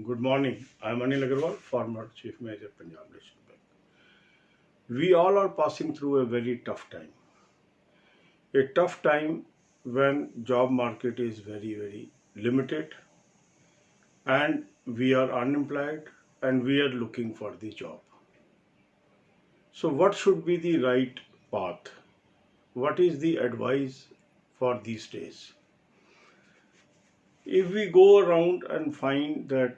Good morning. I am Anil Agarwal, former Chief Manager, Punjab National Bank. We all are passing through a very tough time. A tough time when job market is very limited and we are unemployed and we are looking for the job. So what should be the right path? What is the advice for these days? If we go around and find that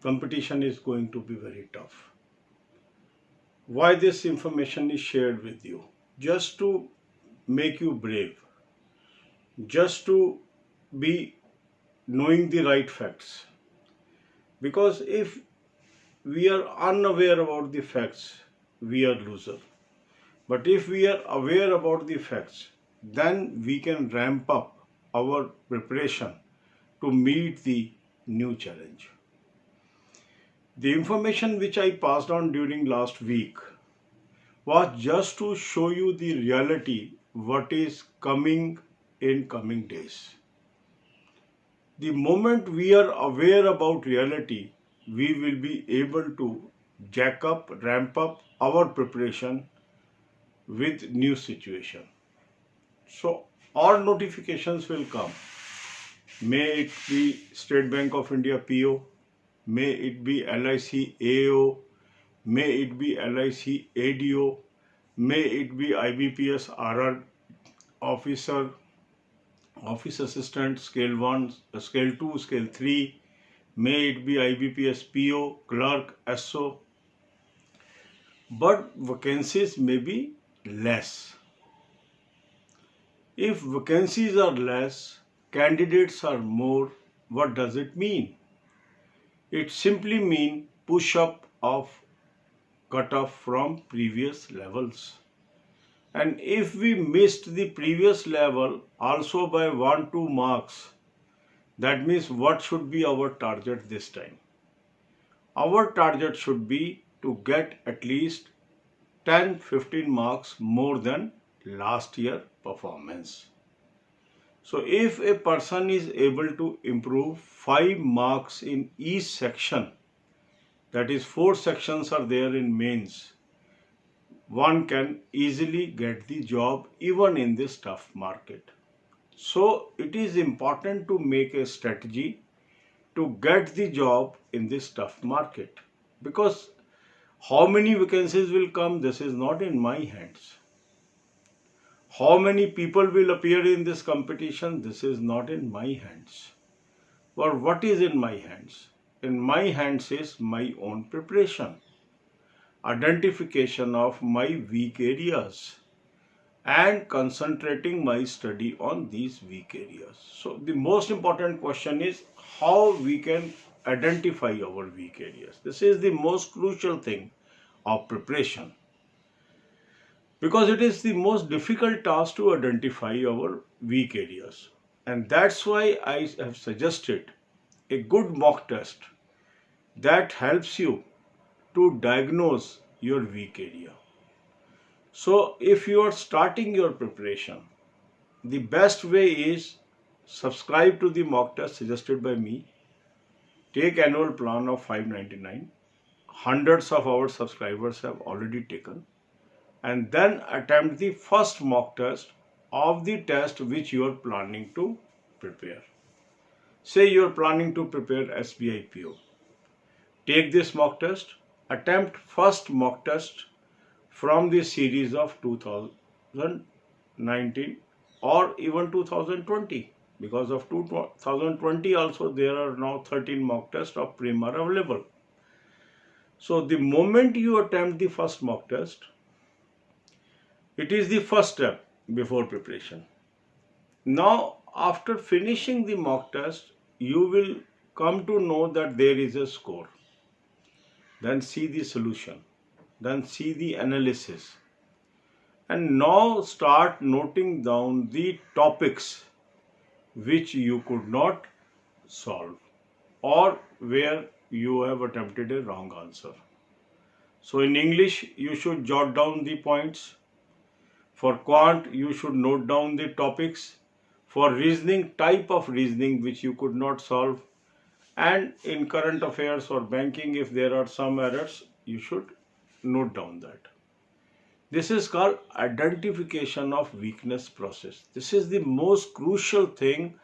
competition is going to be very tough, why this information is shared with you? Just to make you brave, just to be knowing the right facts. Because if we are unaware about the facts, we are loser. But if we are aware about the facts, then we can ramp up our preparation to meet the new challenge. The information which I passed on during last week was just to show you the reality, what is coming in coming days. The moment we are aware about reality, we will be able to jack up, ramp up our preparation with new situation. So all notifications will come. May it be State Bank of India PO, may it be LIC AO, may it be LIC ADO, may it be IBPS RR officer, office assistant, scale 1, scale 2, scale 3, may it be IBPS PO, clerk, SO, but vacancies may be less. If vacancies are less, candidates are more, what does it mean? It simply means push up of cutoff from previous levels. And if we missed the previous level also by 1-2 marks, that means what should be our target this time? Our target should be to get at least 10-15 marks more than last year performance. So if a person is able to improve 5 marks in each section, that is 4 sections are there in mains, one can easily get the job even in this tough market. So it is important to make a strategy to get the job in this tough market, because how many vacancies will come, this is not in my hands. How many people will appear in this competition, this is not in my hands. Or what is in my hands? In my hands is my own preparation, identification of my weak areas, and concentrating my study on these weak areas. So the most important question is how we can identify our weak areas. This is the most crucial thing of preparation, because it is the most difficult task to identify our weak areas. And that's why I have suggested a good mock test that helps you to diagnose your weak area. So if you are starting your preparation, the best way is subscribe to the mock test suggested by me. Take annual plan of 599. Hundreds of our subscribers have already taken. And then attempt the first mock test of the test which you are planning to prepare. Say you are planning to prepare SBI PO. Take this mock test, attempt first mock test from the series of 2019 or even 2020. Because of 2020 also there are now 13 mock tests of Prim are available. So the moment you attempt the first mock test, it is the first step before preparation. Now after finishing the mock test, you will come to know that there is a score. Then see the solution. Then see the analysis. And now start noting down the topics which you could not solve or where you have attempted a wrong answer. So in English, you should jot down the points. For quant, you should note down the topics. For reasoning, type of reasoning which you could not solve. And in current affairs or banking, if there are some errors, you should note down that. This is called identification of weakness process. This is the most crucial thing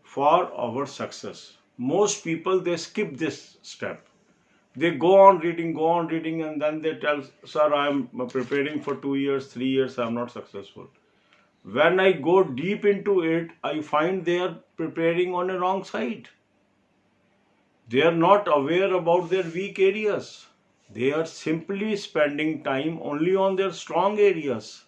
for our success. Most people, they skip this step. They go on reading, and then they tell, sir, I'm preparing for 2 years, 3 years, I'm not successful. When I go deep into it, I find they are preparing on a wrong side. They are not aware about their weak areas. They are simply spending time only on their strong areas.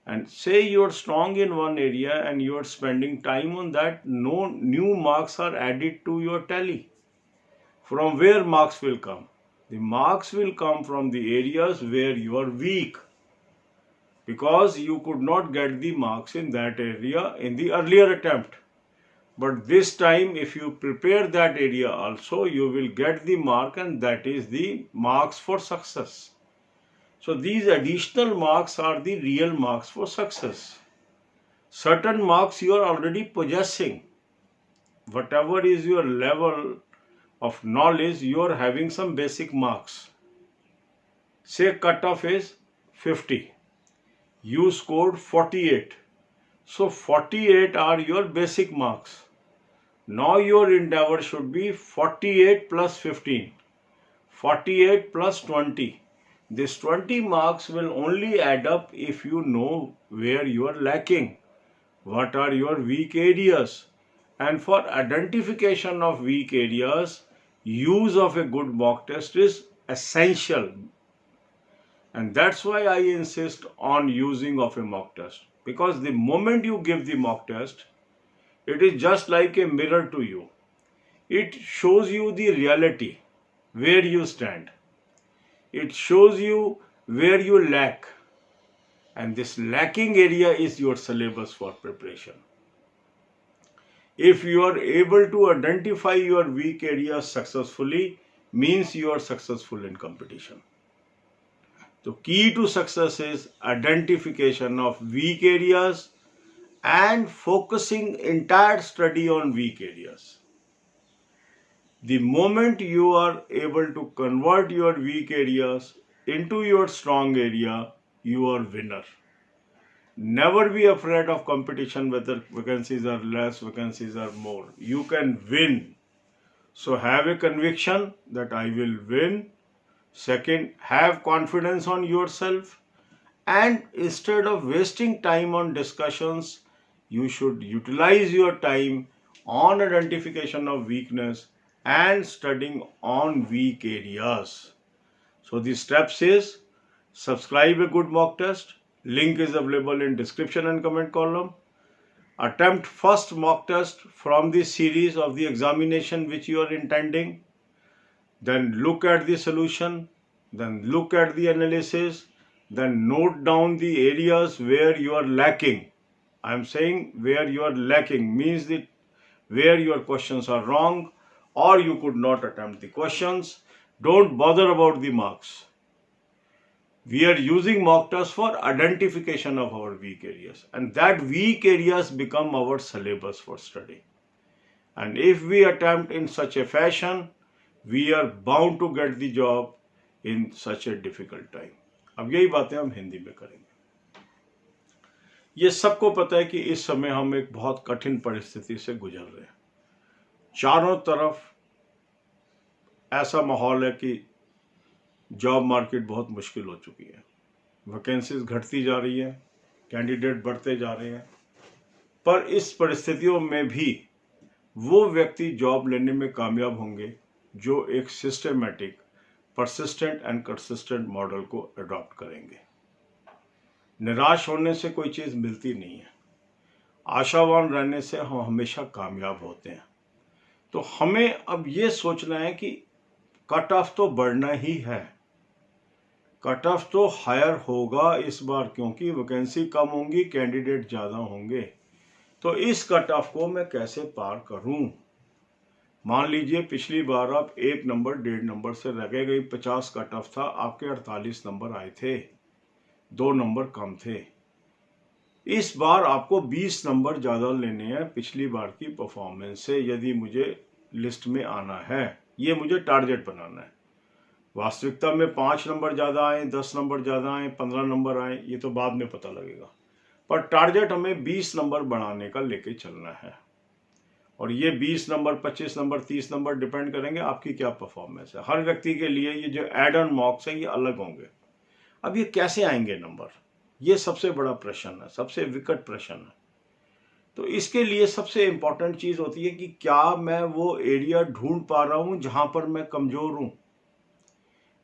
And say you are strong in one area and you are spending time on that, no new marks are added to your tally. From where marks will come? The marks will come from the areas where you are weak, because you could not get the marks in that area in the earlier attempt. But this time, if you prepare that area also, you will get the mark, and that is the marks for success. So these additional marks are the real marks for success. Certain marks you are already possessing. Whatever is your level of knowledge, you are having some basic marks. Say cutoff is 50. You scored 48. So 48 are your basic marks. Now your endeavor should be 48 plus 15. 48 plus 20. This 20 marks will only add up if you know where you are lacking. What are your weak areas? And for identification of weak areas, use of a good mock test is essential. And that's why I insist on using of a mock test. Because the moment you give the mock test, it is just like a mirror to you. It shows you the reality, where you stand. It shows you where you lack. And this lacking area is your syllabus for preparation. If you are able to identify your weak areas successfully, means you are successful in competition. The key to success is identification of weak areas and focusing entire study on weak areas. The moment you are able to convert your weak areas into your strong area, you are winner. Never be afraid of competition, whether vacancies are less, vacancies are more. You can win. So have a conviction that I will win. Second, have confidence on yourself. And instead of wasting time on discussions, you should utilize your time on identification of weakness and studying on weak areas. So the steps is subscribe a good mock test. Link is available in description and comment column. Attempt first mock test from the series of the examination which you are intending. Then look at the solution. Then look at the analysis. Then note down the areas where you are lacking. I am saying where you are lacking means that where your questions are wrong or you could not attempt the questions. Don't bother about the marks. We are using mock tests for identification of our weak areas, and that weak areas become our syllabus for study. And if we attempt in such a fashion, we are bound to get the job in such a difficult time. अब यही बातें हम हिंदी में करेंगे। ये सबको पता है कि इस समय हम एक बहुत कठिन परिस्थिति से गुजर रहे हैं। चारों तरफ ऐसा माहौल है कि जॉब मार्केट बहुत मुश्किल हो चुकी है। वैकेंसीज घटती जा रही है, कैंडिडेट बढ़ते जा रहे हैं। पर इस परिस्थितियों में भी वो व्यक्ति जॉब लेने में कामयाब होंगे जो एक systematic, persistent and consistent model को अडॉप्ट करेंगे। निराश होने से कोई चीज़ मिलती नहीं है। आशावान रहने से हम हमेशा कामयाब होते हैं। तो हमें अब ये सोचना है कि कट ऑफ तो बढ़ना ही है। कट ऑफ तो हायर होगा इस बार, क्योंकि वैकेंसी कम होंगी, कैंडिडेट ज़्यादा होंगे। तो इस कट ऑफ को मैं कैसे पार करूं? मान लीजिए पिछली बार आप 1 नंबर 1.5 नंबर से रह गई, 50 कट ऑफ था, आपके 48 नंबर आए थे, 2 नंबर कम थे। इस बार आपको 20 नंबर ज़्यादा लेने हैं पिछली बार की परफॉर्मेंस से, यदि मुझे लिस्ट में आना है, ये मुझे टारगेट बनाना है। वास्तविकता में 5 नंबर ज़्यादा आए, 10 नंबर ज़्यादा आए, 15 नंबर आए, ये तो बाद में पता लगेगा, पर टारगेट हमें 20 नंबर बढ़ाने का लेके चलना है। और ये 20 नंबर, 25 नंबर, 30 नंबर डिपेंड करेंगे आपकी क्या परफॉर्मेंस है। हर व्यक्ति के लिए ये जो एड ऑन मॉक्स है ये अलग होंगे। अब ये कैसे आएंगे नंबर, ये सबसे बड़ा प्रश्न है, सबसे विकट प्रश्न है। तो इसके लिए सबसे इंपॉर्टेंट चीज होती है कि क्या मैं वो एरिया ढूंढ पा रहा हूं जहां पर मैं कमजोर हूं।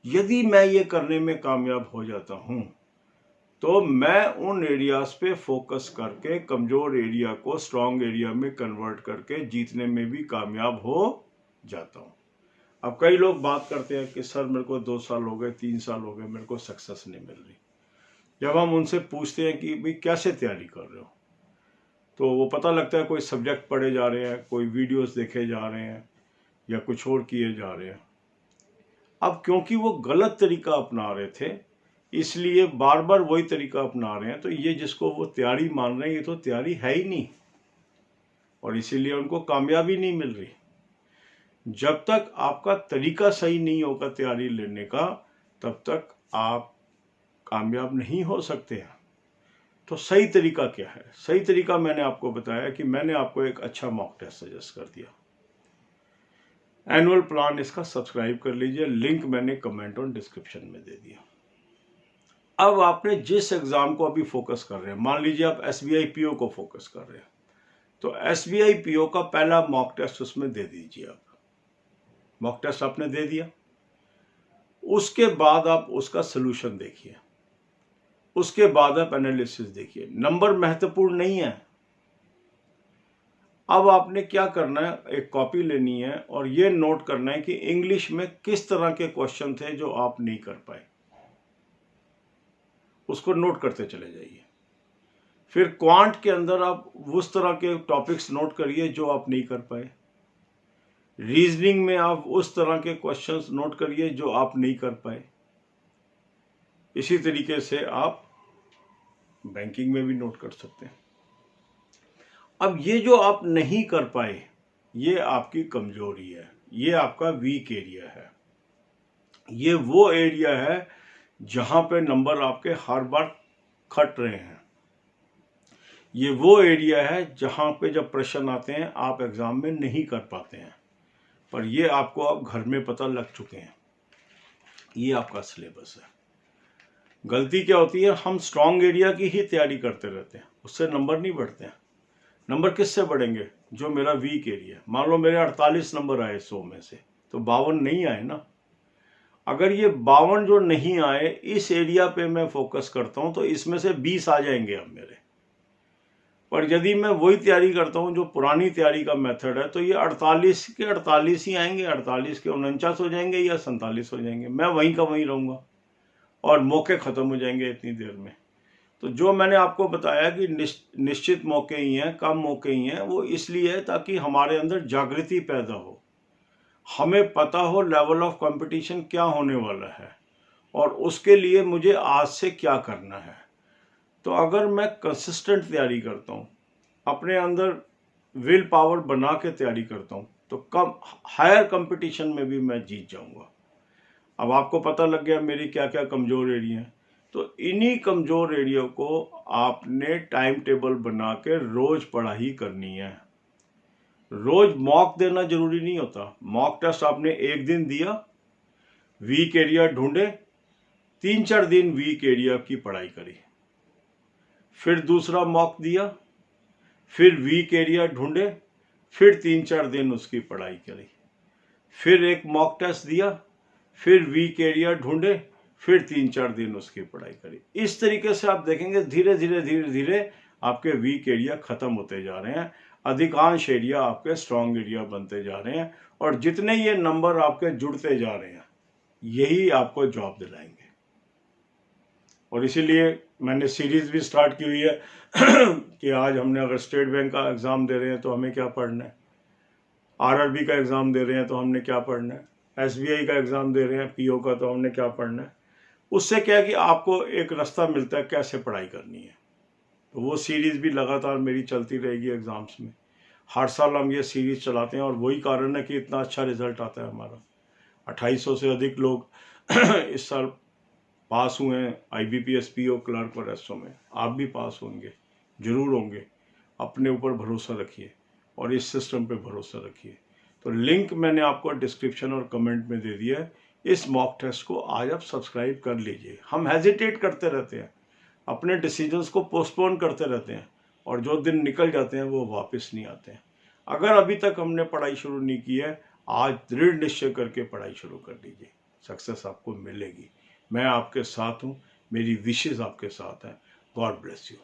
यदि मैं ये करने में कामयाब हो जाता हूं तो मैं उन एरियाज पे फोकस करके कमजोर एरिया को स्ट्रांग एरिया में कन्वर्ट करके जीतने में भी कामयाब हो जाता हूं। अब कई लोग बात करते हैं कि सर मेरे को 2 साल हो गए, 3 साल हो गए, मेरे को सक्सेस नहीं मिल रही। जब हम उनसे पूछते हैं कि भाई कैसे तैयारी कर रहे हो, तो वो पता लगता है कोई सब्जेक्ट पढ़े जा रहे हैं, कोई वीडियोस देखे जा रहे हैं या कुछ और किए जा रहे हैं। अब क्योंकि वो गलत तरीका अपना रहे थे इसलिए बार बार वही तरीका अपना रहे हैं, तो ये जिसको वो तैयारी मान रहे हैं ये तो तैयारी है ही नहीं, और इसीलिए उनको कामयाबी नहीं मिल रही। जब तक आपका तरीका सही नहीं होगा तैयारी लेने का तब तक आप कामयाब नहीं हो सकते हैं। तो सही तरीका क्या है? सही तरीका मैंने आपको बताया कि मैंने आपको एक अच्छा मॉक टेस्ट सजेस्ट कर दिया। एनुअल प्लान इसका सब्सक्राइब कर लीजिए, लिंक मैंने कमेंट और डिस्क्रिप्शन में दे दिया। अब आपने जिस एग्जाम को अभी फोकस कर रहे हैं, मान लीजिए आप SBI PO को फोकस कर रहे हैं, तो SBI PO का पहला मॉक टेस्ट उसमें दे दीजिए। आप मॉक टेस्ट आपने दे दिया, उसके बाद आप उसका सोल्यूशन देखिए, उसके बाद आप एनालिसिस देखिए। नंबर महत्वपूर्ण नहीं है। अब आपने क्या करना है, एक कॉपी लेनी है और ये नोट करना है कि इंग्लिश में किस तरह के क्वेश्चन थे जो आप नहीं कर पाए, उसको नोट करते चले जाइए। फिर क्वांट के अंदर आप उस तरह के टॉपिक्स नोट करिए जो आप नहीं कर पाए। रीजनिंग में आप उस तरह के क्वेश्चंस नोट करिए जो आप नहीं कर पाए। इसी तरीके से आप बैंकिंग में भी नोट कर सकते हैं। अब ये जो आप नहीं कर पाए ये आपकी कमजोरी है, ये आपका वीक एरिया है। ये वो एरिया है जहां पे नंबर आपके हर बार खट रहे हैं। ये वो एरिया है जहां पे जब प्रश्न आते हैं आप एग्जाम में नहीं कर पाते हैं, पर ये आपको अब घर में पता लग चुके हैं। ये आपका सिलेबस है। गलती क्या होती है, हम स्ट्रांग एरिया की ही तैयारी करते रहते हैं, उससे नंबर नहीं बढ़ते हैं। नंबर किससे बढ़ेंगे? जो मेरा वीक एरिया। मान लो मेरे 48 नंबर आए 100 में से, तो 52 नहीं आए ना। अगर ये 52 जो नहीं आए इस एरिया पे मैं फोकस करता हूं तो इसमें से 20 आ जाएंगे अब मेरे। पर यदि मैं वही तैयारी करता हूं जो पुरानी तैयारी का मेथड है तो ये 48 के 48 ही आएंगे, 48 के 49 हो जाएंगे या 47 हो जाएंगे। मैं वहीं का वहीं रहूंगा और मौके खत्म हो जाएंगे इतनी देर में। तो जो मैंने आपको बताया कि निश्चित मौके ही हैं, कम मौके ही हैं, वो इसलिए है ताकि हमारे अंदर जागृति पैदा हो, हमें पता हो लेवल ऑफ कंपटीशन क्या होने वाला है और उसके लिए मुझे आज से क्या करना है। तो अगर मैं कंसिस्टेंट तैयारी करता हूँ, अपने अंदर विल पावर बना के तैयारी करता हूँ, तो कम हायर कंपटीशन में भी मैं जीत जाऊंगा। अब आपको पता लग गया मेरी क्या क्या कमजोर एरिया है, तो इन्हीं कमजोर एरिया को आपने टाइम टेबल बना के रोज पढ़ाई करनी है। रोज मॉक देना जरूरी नहीं होता। मॉक टेस्ट आपने एक दिन दिया, वीक एरिया ढूंढे, 3-4 दिन वीक एरिया की पढ़ाई करी, फिर दूसरा मॉक दिया, फिर वीक एरिया ढूंढे, फिर 3-4 दिन उसकी पढ़ाई करी, फिर एक मॉक टेस्ट दिया, फिर वीक एरिया ढूंढे, फिर 3-4 दिन उसकी पढ़ाई करी। इस तरीके से आप देखेंगे धीरे धीरे आपके वीक एरिया खत्म होते जा रहे हैं, अधिकांश एरिया आपके स्ट्रांग एरिया बनते जा रहे हैं, और जितने ये नंबर आपके जुड़ते जा रहे हैं यही आपको जॉब दिलाएंगे। और इसीलिए मैंने सीरीज भी स्टार्ट की हुई है कि आज हमने अगर स्टेट बैंक का एग्जाम दे रहे हैं तो हमें क्या पढ़ना है, RRB का एग्जाम दे रहे हैं तो हमने क्या पढ़ना है, SBI का एग्जाम दे रहे हैं PO का तो हमने क्या पढ़ना है। उससे क्या है कि आपको एक रास्ता मिलता है कैसे पढ़ाई करनी है। तो वो सीरीज भी लगातार मेरी चलती रहेगी एग्जाम्स में। हर साल हम ये सीरीज चलाते हैं और वही कारण है कि इतना अच्छा रिजल्ट आता है हमारा। 2800 से अधिक लोग इस साल पास हुए हैं IBPS PO क्लर्क और SO में। आप भी पास होंगे, जरूर होंगे। अपने ऊपर भरोसा रखिए और इस सिस्टम पे भरोसा रखिए। तो लिंक मैंने आपको डिस्क्रिप्शन और कमेंट में दे दिया है। इस मॉक टेस्ट को आज आप सब्सक्राइब कर लीजिए। हम हेजिटेट करते रहते हैं, अपने डिसीजंस को पोस्टपोन करते रहते हैं और जो दिन निकल जाते हैं वो वापस नहीं आते हैं। अगर अभी तक हमने पढ़ाई शुरू नहीं की है, आज दृढ़ निश्चय करके पढ़ाई शुरू कर लीजिए, सक्सेस आपको मिलेगी। मैं आपके साथ हूँ, मेरी विशेष आपके साथ हैं। God bless you.